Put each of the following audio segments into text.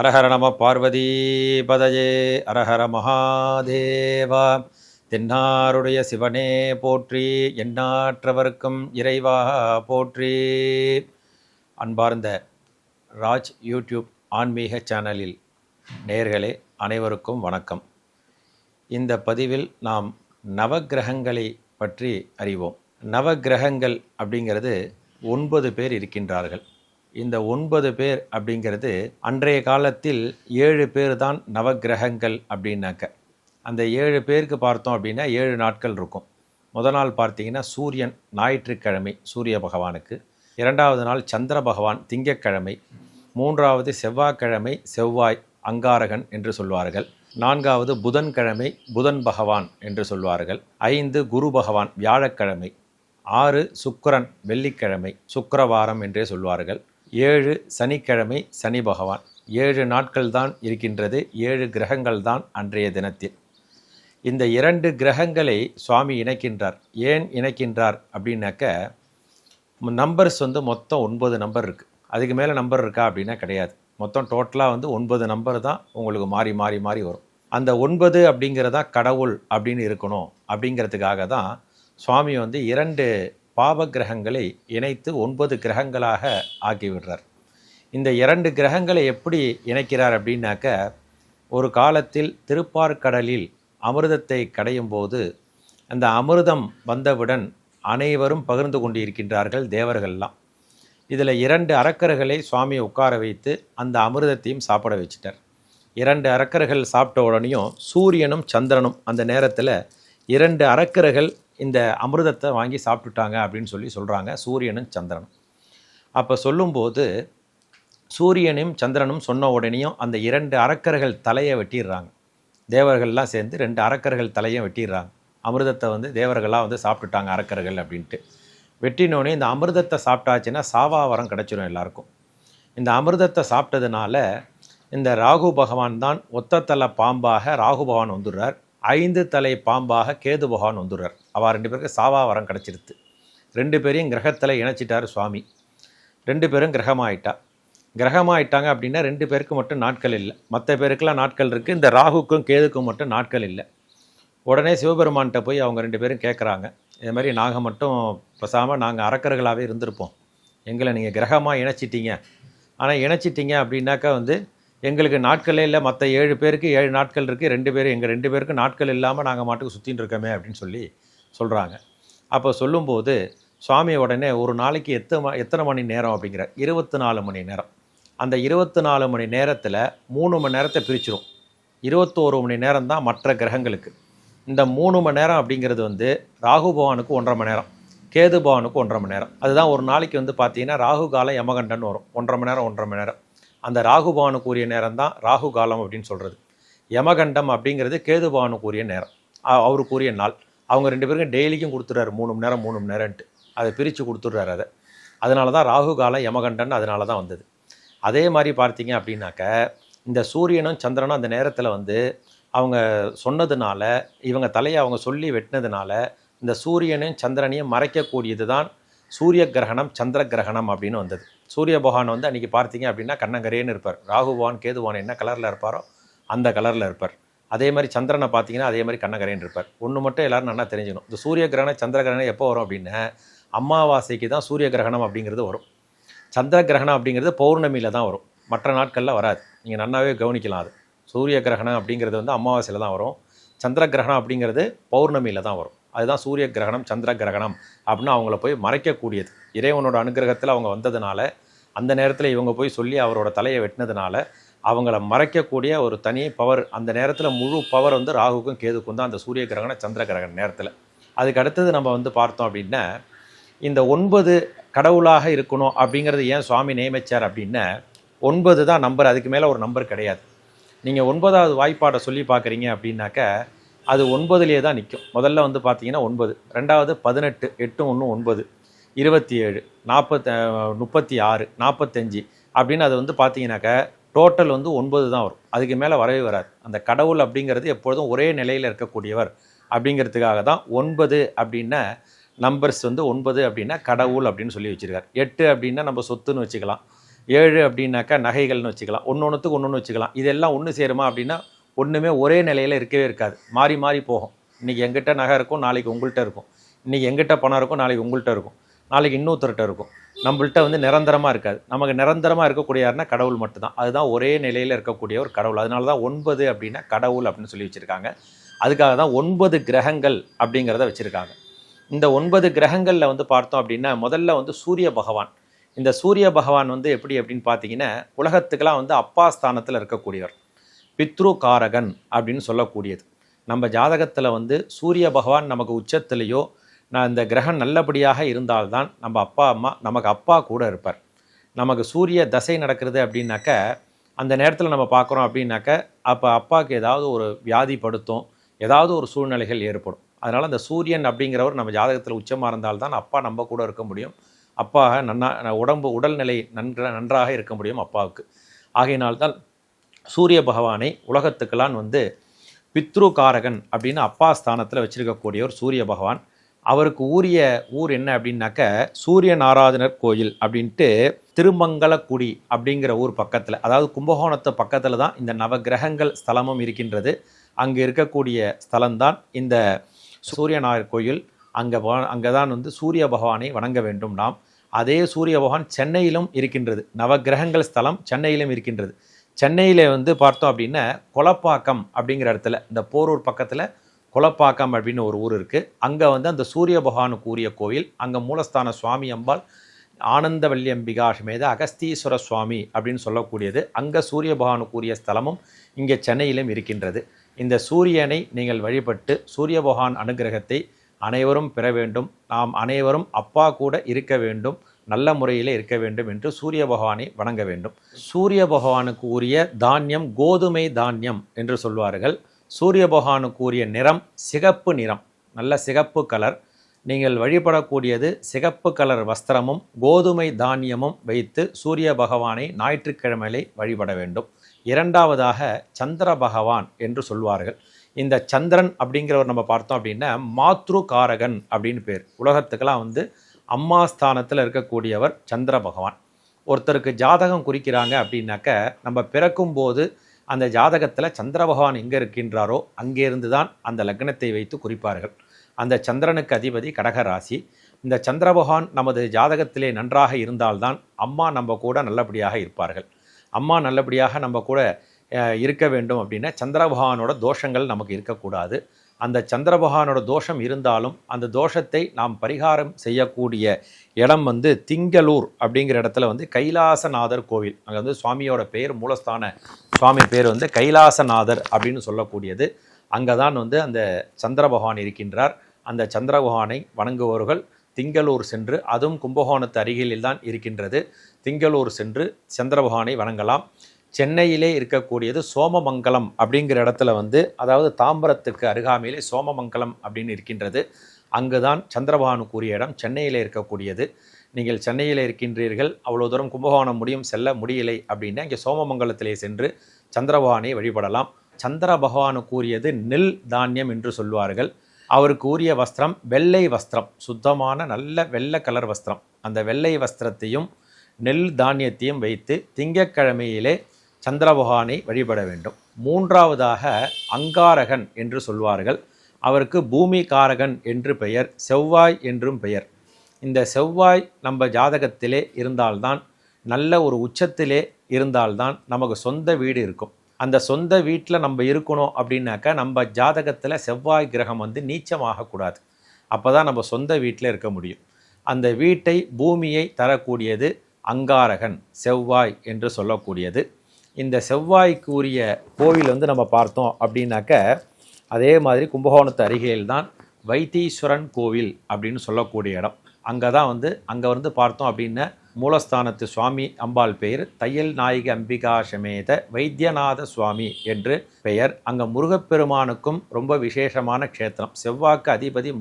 அரஹர நம பார்வதி பதயே அரஹர மகாதேவா. தென்னாருடைய சிவனே போற்றி, எண்ணாற்றவர்க்கும் இறைவா போற்றி. அன்பார்ந்த ராஜ் யூடியூப் ஆன்மீக சேனலில் நேயர்களே அனைவருக்கும் வணக்கம். இந்த பதிவில் நாம் நவக்கிரகங்களை பற்றி அறிவோம். நவக்கிரகங்கள் அப்படிங்கிறது 9 பேர் இருக்கின்றார்கள். இந்த 9 பேர் அப்படிங்கிறது அன்றைய காலத்தில் 7 பேர் தான் நவக்கிரகங்கள் அப்படின்னாக்க. அந்த 7 பேருக்கு பார்த்தோம் அப்படின்னா 7 நாட்கள் இருக்கும். முதல் நாள் பார்த்தீங்கன்னா சூரியன், ஞாயிற்றுக்கிழமை சூரிய பகவானுக்கு. 2வது நாள் சந்திர பகவான், திங்கட்கிழமை. 3வது செவ்வாய்க்கிழமை, செவ்வாய் அங்காரகன் என்று சொல்வார்கள். 4வது புதன்கிழமை, புதன் பகவான் என்று சொல்வார்கள். 5 குரு பகவான், வியாழக்கிழமை. 6 சுக்கிரன், வெள்ளிக்கிழமை, சுக்கிரவாரம் என்றே சொல்வார்கள். 7 சனிக்கிழமை, சனி பகவான். 7 நாட்கள் தான் இருக்கின்றது. 7 கிரகங்கள் தான் அன்றைய தினத்தில். இந்த 2 கிரகங்களை சுவாமி இணைக்கின்றார். ஏன் இணைக்கின்றார் அப்படின்னாக்க, நம்பர்ஸ் மொத்தம் 9 நம்பர் இருக்குது. அதுக்கு மேலே நம்பர் இருக்கா அப்படின்னா கிடையாது. மொத்தம் டோட்டலாக 9 நம்பர் தான் உங்களுக்கு மாறி மாறி மாறி வரும். அந்த 9 அப்படிங்கிறதா கடவுள் அப்படின்னு இருக்கணும். அப்படிங்கிறதுக்காக தான் சுவாமி 2 பாவ கிரகங்களை இணைத்து 9 கிரகங்களாக ஆக்கிவிடுறார். இந்த 2 கிரகங்களை எப்படி இணைக்கிறார் அப்படின்னாக்க, ஒரு காலத்தில் திருப்பார்கடலில் அமிர்தத்தை கடையும் போது அந்த அமிர்தம் வந்தவுடன் அனைவரும் பகிர்ந்து கொண்டிருக்கின்றார்கள், தேவர்கள்லாம். இதில் 2 அரக்கர்களை சுவாமி உட்கார வைத்து அந்த அமிர்தத்தையும் சாப்பிட வச்சிட்டார். 2 அரக்கர்கள் சாப்பிட்ட உடனேயும் சூரியனும் சந்திரனும் அந்த நேரத்தில் 2 அரக்கர்கள் இந்த அமிர்தத்தை வாங்கி சாப்பிட்டுட்டாங்க அப்படின்னு சொல்கிறாங்க, சூரியனும் சந்திரனும். அப்போ சொல்லும்போது சூரியனும் சந்திரனும் சொன்ன உடனேயும் அந்த 2 அரக்கர்கள் தலையை வெட்டிடுறாங்க. தேவர்கள்லாம் சேர்ந்து 2 அரக்கர்கள் தலையை வெட்டிடுறாங்க. அமிர்தத்தை தேவர்களாக சாப்பிட்டுட்டாங்க அரக்கர்கள் அப்படின்ட்டு. வெட்டினோடனே இந்த அமிர்தத்தை சாப்பிட்டாச்சுன்னா சாவாவரம் கிடச்சிடும் எல்லாருக்கும். இந்த அமிர்தத்தை சாப்பிட்டதுனால இந்த ராகு பகவான் தான் ஒத்த தலை பாம்பாக ராகு பகவான் வந்துடுறார். 5 தலை பாம்பாக கேது பகவான் வந்துடுறார். அவள் 2 பேருக்கு சாவா வரம் கிடச்சிருது. 2 பேரையும் கிரகத்தில் இணைச்சிட்டார் சுவாமி. 2 பேரும் கிரகமாயிட்டாங்க அப்படின்னா 2 பேருக்கு மட்டும் நாட்கள் இல்லை. மற்ற பேருக்கெல்லாம் நாட்கள் இருக்குது. இந்த ராகுக்கும் கேதுக்கும் மட்டும் நாட்கள் இல்லை. உடனே சிவபெருமான்கிட்ட போய் அவங்க 2 பேரும் கேட்குறாங்க, இது மாதிரி நாங்கள் மட்டும் பேசாமல் நாங்கள் அரக்கர்களாகவே இருந்திருப்போம், எங்களை நீங்கள் கிரகமாக இணைச்சிட்டிங்க. ஆனால் இணைச்சிட்டிங்க அப்படின்னாக்கா எங்களுக்கு நாட்களே இல்லை. மற்ற 7 பேருக்கு 7 நாட்கள் இருக்குது. 2 பேர் எங்கள் 2 பேருக்கு நாட்கள் இல்லாமல் நாங்கள் மாட்டுக்கு சுற்றின்னு இருக்கோமே அப்படின்னு சொல்கிறாங்க. அப்போ சொல்லும்போது சுவாமி உடனே ஒரு நாளைக்கு எத்தனை மணி நேரம் அப்படிங்கிறார். 24 மணி நேரம். அந்த 24 மணி நேரத்தில் 3 மணி நேரத்தை பிரிச்சிடும். 21 மணி நேரம் தான் மற்ற கிரகங்களுக்கு. இந்த 3 மணி நேரம் அப்படிங்கிறது ராகு பகவானுக்கு 1.5 மணி நேரம், கேது பகவானுக்கு 1.5 மணி நேரம். அதுதான் ஒரு நாளைக்கு பார்த்தீங்கன்னா ராகு காலம் யமகண்டன் வரும். 1.5 மணி நேரம் 1.5 மணி நேரம். அந்த ராகு பகவானுக்கு உரிய நேரம் தான் ராகு காலம் அப்படின்னு சொல்கிறது. யமகண்டம் அப்படிங்கிறது கேது பகவானுக்கு உரிய நேரம், அவருக்கு உரிய நாள். அவங்க 2 பேருக்கும் டெய்லிக்கும் கொடுத்துட்றாரு 3 மணி நேரம் 3 மணி நேரம்ட்டு. அதை பிரித்து கொடுத்துட்றாரு. அதனால தான் ராகு காலம் யமகண்டன் அதனால தான் வந்தது. அதே மாதிரி பார்த்தீங்க அப்படின்னாக்க, இந்த சூரியனும் சந்திரனும் அந்த நேரத்தில் அவங்க சொன்னதுனால, இவங்க தலையை அவங்க சொல்லி வெட்டினதுனால இந்த சூரியனையும் சந்திரனையும் மறைக்கக்கூடியது தான் சூரிய கிரகணம், சந்திர கிரகணம் அப்படின்னு வந்தது. சூரிய பகவான் அன்றைக்கி பார்த்தீங்க அப்படின்னா கண்ணங்கரேன்னு இருப்பார். ராகு பகவான் கேது பகவான் என்ன கலரில் இருப்பாரோ அந்த கலரில் இருப்பார். அதே மாதிரி சந்திரனை பார்த்தீங்கன்னா அதே மாதிரி கண்ணங்கரேன்னு இருப்பார். ஒன்று மட்டும் எல்லோரும் நல்லா தெரிஞ்சுக்கணும், இந்த சூரிய கிரகணம் சந்திர கிரகணம் எப்போ வரும் அப்படின்னா அமாவாசைக்கு தான் சூரிய கிரகணம் அப்படிங்கிறது வரும். சந்திர கிரகணம் அப்படிங்கிறது பௌர்ணமியில் தான் வரும், மற்ற நாட்களில் வராது. நீங்கள் நல்லாவே கவனிக்கலாம். அது சூரிய கிரகணம் அப்படிங்கிறது அமாவாசையில் தான் வரும். சந்திர கிரகணம் அப்படிங்கிறது பௌர்ணமியில் தான் வரும். அதுதான் சூரிய கிரகணம் சந்திர கிரகணம் அப்படின்னு அவங்கள போய் மறைக்கக்கூடியது. இறைவனோட அனுகிரகத்தில் அவங்க வந்ததுனால, அந்த நேரத்தில் இவங்க போய் சொல்லி அவரோட தலையை வெட்டினதுனால அவங்கள மறைக்கக்கூடிய ஒரு தனி பவர், அந்த நேரத்தில் முழு பவர் ராகுக்கும் கேதுக்கும் தான், அந்த சூரிய கிரகண சந்திர கிரகண நேரத்தில். அதுக்கு அடுத்தது நம்ம பார்த்தோம் அப்படின்னா, இந்த 9 கடவுளாக இருக்கணும் அப்படிங்கிறது ஏன் சுவாமி நியமிச்சார் அப்படின்னா, 9 தான் நம்பர், அதுக்கு மேலே ஒரு நம்பர் கிடையாது. நீங்கள் 9வது வாய்ப்பாடை சொல்லி பார்க்குறீங்க அப்படின்னாக்க அது 9லேயே தான் நிற்கும். முதல்ல பார்த்தீங்கன்னா 9, 2வது 18, 8 1 9, 27, 36, 45 அப்படின்னு அது பார்த்தீங்கன்னாக்க டோட்டல் 9 தான் வரும். அதுக்கு மேலே வரவே வராது. அந்த கடவுள் அப்படிங்கிறது எப்பொழுதும் ஒரே நிலையில் இருக்கக்கூடியவர் அப்படிங்கிறதுக்காக தான் 9 அப்படின்னா நம்பர்ஸ் 9 அப்படின்னா கடவுள் அப்படின்னு சொல்லி வச்சுருக்கார். 8 அப்படின்னா நம்ம சொத்துன்னு வச்சுக்கலாம். 7 அப்படின்னாக்கா நகைகள்னு வச்சுக்கலாம், ஒன்று ஒன்று வச்சுக்கலாம். இதெல்லாம் ஒன்று சேருமா அப்படின்னா ஒன்றுமே ஒரே நிலையில் இருக்கவே இருக்காது, மாறி மாறி போகும். இன்றைக்கி எங்கிட்ட நகை இருக்கும், நாளைக்கு உங்கள்கிட்ட இருக்கும். இன்றைக்கி எங்கிட்ட பணம் இருக்கும், நாளைக்கு உங்கள்கிட்ட இருக்கும், நாளைக்கு இன்னொருத்தர்கிட்ட இருக்கும். நம்மள்கிட்ட வந்து நிரந்தரமாக இருக்காது. நமக்கு நிரந்தரமாக இருக்கக்கூடிய யாருன்னா கடவுள் மட்டும்தான். அதுதான் ஒரே நிலையில் இருக்கக்கூடிய ஒரு கடவுள். அதனால தான் 9 அப்படின்னா கடவுள் அப்படின்னு சொல்லி வச்சுருக்காங்க. அதுக்காக தான் 9 கிரகங்கள் அப்படிங்கிறத வச்சுருக்காங்க. இந்த 9 கிரகங்களில் வந்து பார்த்தோம் அப்படின்னா முதல்ல வந்து சூரிய பகவான். இந்த சூரிய பகவான் வந்து எப்படி அப்படின்னு பார்த்தீங்கன்னா உலகத்துக்கெல்லாம் வந்து அப்பா ஸ்தானத்தில் இருக்கக்கூடியவர், பித்ரு காரகன் அப்படின்னு சொல்லக்கூடியது. நம்ம ஜாதகத்தில் வந்து சூரிய பகவான் நமக்கு உச்சத்திலேயோ இந்த கிரகம் நல்லபடியாக இருந்தால்தான் நம்ம அப்பா அம்மா நமக்கு அப்பா கூட இருப்பார். நமக்கு சூரிய தசை நடக்கிறது அப்படின்னாக்க அந்த நேரத்தில் நம்ம பார்க்குறோம் அப்படின்னாக்க அப்போ அப்பாவுக்கு ஏதாவது ஒரு வியாதி படுத்தும், ஏதாவது ஒரு சூழ்நிலைகள் ஏற்படும். அதனால் அந்த சூரியன் அப்படிங்கிறவர் நம்ம ஜாதகத்தில் உச்சமாக இருந்தால்தான் அப்பா நம்ம கூட இருக்க முடியும். அப்பா உடல்நிலை நன்றாக இருக்க முடியும் அப்பாவுக்கு. ஆகையினால்தான் சூரிய பகவானை உலகத்துக்கெல்லாம் வந்து பித்ரு காரகன் அப்படின்னு அப்பா ஸ்தானத்தில் வச்சிருக்கக்கூடிய ஒரு சூரிய பகவான். அவருக்கு ஊரிய ஊர் என்ன அப்படின்னாக்க சூரியன் ஆராதனர் கோயில் அப்படின்ட்டு திருமங்கலக்குடி அப்படிங்கிற ஊர் பக்கத்தில், அதாவது கும்பகோணத்து பக்கத்தில் தான் இந்த நவகிரகங்கள் ஸ்தலமும் இருக்கின்றது. அங்கே இருக்கக்கூடிய ஸ்தலம்தான் இந்த சூரியனார் கோயில். அங்கே தான் வந்து சூரிய பகவானை வணங்க வேண்டும் நாம். அதே சூரிய பகவான் சென்னையிலும் இருக்கின்றது. நவகிரகங்கள் ஸ்தலம் சென்னையிலும் இருக்கின்றது. சென்னையில் வந்து பார்த்தோம் அப்படின்னா கொலப்பாக்கம் அப்படிங்கிற இடத்துல, இந்த போரூர் பக்கத்தில் கொலப்பாக்கம் அப்படின்னு ஒரு ஊர் இருக்குது. அங்கே வந்து அந்த சூரிய பகவானுக்கு உரிய கோயில். அங்கே மூலஸ்தான சுவாமி அம்பாள் ஆனந்தவல்லி அம்பிகா சமேத அகஸ்தீஸ்வர சுவாமி அப்படின்னு சொல்லக்கூடியது. அங்கே சூரிய பகவானுக்கு உரிய ஸ்தலமும் இங்கே சென்னையிலும் இருக்கின்றது. இந்த சூரியனை நீங்கள் வழிபட்டு சூரிய பகவான் அனுகிரகத்தை அனைவரும் பெற வேண்டும். நாம் அனைவரும் அப்பா கூட இருக்க வேண்டும், நல்ல முறையில் இருக்க வேண்டும் என்று சூரிய பகவானை வணங்க வேண்டும். சூரிய பகவானுக்கு உரிய தானியம் கோதுமை தானியம் என்று சொல்வார்கள். சூரிய பகவானுக்கு உரிய நிறம் சிகப்பு நிறம், நல்ல சிகப்பு கலர். நீங்கள் வழிபடக்கூடியது சிகப்பு கலர் வஸ்திரமும் கோதுமை தானியமும் வைத்து சூரிய பகவானை ஞாயிற்றுக்கிழமையிலே வழிபட வேண்டும். இரண்டாவதாக சந்திர பகவான் என்று சொல்வார்கள். இந்த சந்திரன் அப்படிங்கிறவர் நம்ம பார்த்தோம் அப்படின்னா மாத்ரு காரகன் அப்படின்னு பேர். உலகத்துக்கெல்லாம் வந்து அம்மா ஸ்தானத்தில் இருக்கக்கூடியவர் சந்திர பகவான். ஒருத்தருக்கு ஜாதகம் குறிக்கிறாங்க அப்படின்னாக்க நம்ம பிறக்கும்போது அந்த ஜாதகத்தில் சந்திர பகவான் எங்கே இருக்கின்றாரோ அங்கேருந்து தான் அந்த லக்னத்தை வைத்து குறிப்பார்கள். அந்த சந்திரனுக்கு அதிபதி கடக ராசி. இந்த சந்திர பகவான் நமது ஜாதகத்திலே நன்றாக இருந்தால்தான் அம்மா நம்ம கூட நல்லபடியாக இருப்பார்கள். அம்மா நல்லபடியாக நம்ம கூட இருக்க வேண்டும் அப்படின்னா சந்திர பகவானோட தோஷங்கள் நமக்கு இருக்கக்கூடாது. அந்த சந்திர பகவானோட தோஷம் இருந்தாலும் அந்த தோஷத்தை நாம் பரிகாரம் செய்யக்கூடிய இடம் வந்து திங்களூர் அப்படிங்கிற இடத்துல வந்து கைலாசநாதர் கோவில். அங்கே வந்து சுவாமியோட பேர், மூலஸ்தான சுவாமி பேர் வந்து கைலாசநாதர் அப்படின்னு சொல்லக்கூடியது. அங்கே தான் வந்து அந்த சந்திர பகவான் இருக்கின்றார். அந்த சந்திர பகவானை வணங்குபவர்கள் திங்களூர் சென்று, அதுவும் கும்பகோணத்து அருகிலில் தான் இருக்கின்றது, திங்களூர் சென்று சந்திர பகவானை வணங்கலாம். சென்னையிலே இருக்கக்கூடியது சோமமங்கலம் அப்படிங்கிற இடத்துல வந்து, அதாவது தாம்பரத்துக்கு அருகாமையிலே சோமமங்கலம் அப்படின்னு இருக்கின்றது. அங்கு தான் சந்திரபகவானுக்குரிய இடம் சென்னையில் இருக்கக்கூடியது. நீங்கள் சென்னையில் இருக்கின்றீர்கள், அவ்வளோ தூரம் கும்பகோணம் செல்ல முடியலை அப்படின்னா இங்கே சோமமங்கலத்திலே சென்று சந்திரபகவானை வழிபடலாம். சந்திர பகவானுக்குரியது நெல் தானியம் என்று சொல்வார்கள். அவருக்கு உரிய வஸ்திரம் வெள்ளை வஸ்திரம், சுத்தமான நல்ல வெள்ளை கலர் வஸ்திரம். அந்த வெள்ளை வஸ்திரத்தையும் நெல் தானியத்தையும் வைத்து திங்கட்கிழமையிலே சந்திர பகவானை வழிபட வேண்டும். மூன்றாவதாக அங்காரகன் என்று சொல்வார்கள். அவருக்கு பூமி காரகன் என்று பெயர், செவ்வாய் என்றும் பெயர். இந்த செவ்வாய் நம்ம ஜாதகத்திலே இருந்தால்தான், நல்ல ஒரு உச்சத்திலே இருந்தால்தான் நமக்கு சொந்த வீடு இருக்கும். அந்த சொந்த வீட்டில் நம்ம இருக்கணும் அப்படின்னாக்கா நம்ம ஜாதகத்தில் செவ்வாய் கிரகம் வந்து நீச்சமாகக்கூடாது. அப்போ தான் நம்ம சொந்த வீட்டில் இருக்க முடியும். அந்த வீட்டை, பூமியை தரக்கூடியது அங்காரகன், செவ்வாய் என்று சொல்லக்கூடியது. இந்த செவ்வாய்க்கு உரிய கோவில் வந்து நம்ம பார்த்தோம் அப்படின்னாக்க அதே மாதிரி கும்பகோணத்து அருகில் தான் வைத்தீஸ்வரன் கோவில் அப்படின்னு சொல்லக்கூடிய இடம். அங்கே வந்து பார்த்தோம் அப்படின்னா மூலஸ்தானத்து சுவாமி அம்பாள் பெயர் தையல் நாயகி அம்பிகா சமேத வைத்தியநாத சுவாமி என்று பெயர். அங்கே முருகப்பெருமானுக்கும் ரொம்ப விசேஷமான க்ஷேத்திரம். செவ்வாய்க்கு அதிபதி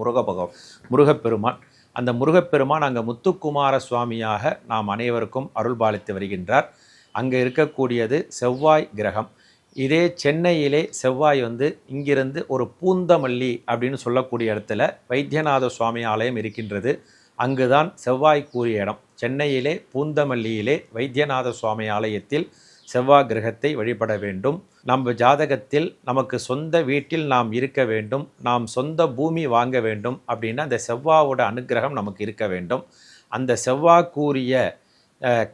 முருகப்பெருமான். அந்த முருகப்பெருமான் அங்கே முத்துக்குமார சுவாமியாக நாம் அனைவருக்கும் அருள்பாலித்து வருகின்றார். அங்கே இருக்கக்கூடியது செவ்வாய் கிரகம். இதே சென்னையிலே செவ்வாய் வந்து இங்கிருந்து ஒரு பூந்தமல்லி அப்படின்னு சொல்லக்கூடிய இடத்துல வைத்தியநாத சுவாமி ஆலயம் இருக்கின்றது. அங்குதான் செவ்வாய் கூறிய இடம். சென்னையிலே பூந்தமல்லியிலே வைத்தியநாத சுவாமி ஆலயத்தில் செவ்வாய் கிரகத்தை வழிபட வேண்டும். நம்ம ஜாதகத்தில் நமக்கு சொந்த வீட்டில் நாம் இருக்க வேண்டும், நாம் சொந்த பூமி வாங்க வேண்டும் அப்படின்னா அந்த செவ்வாயோட அனுக்கிரகம் நமக்கு இருக்க வேண்டும். அந்த செவ்வாய்க்குரிய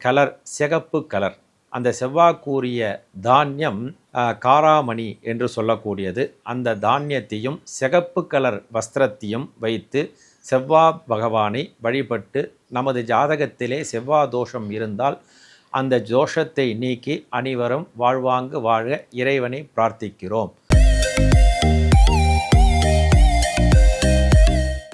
கலர் சிகப்பு கலர். அந்த செவ்வாய்க்குரிய தானியம் காராமணி என்று சொல்லக்கூடியது. அந்த தானியத்தையும் சிகப்பு கலர் வஸ்திரத்தையும் வைத்து செவ்வாய் பகவானை வழிபட்டு நமது ஜாதகத்திலே செவ்வாய் தோஷம் இருந்தால் அந்த தோஷத்தை நீக்கி அனைவரும் வாழ்வாங்கு வாழ இறைவனை பிரார்த்திக்கிறோம்.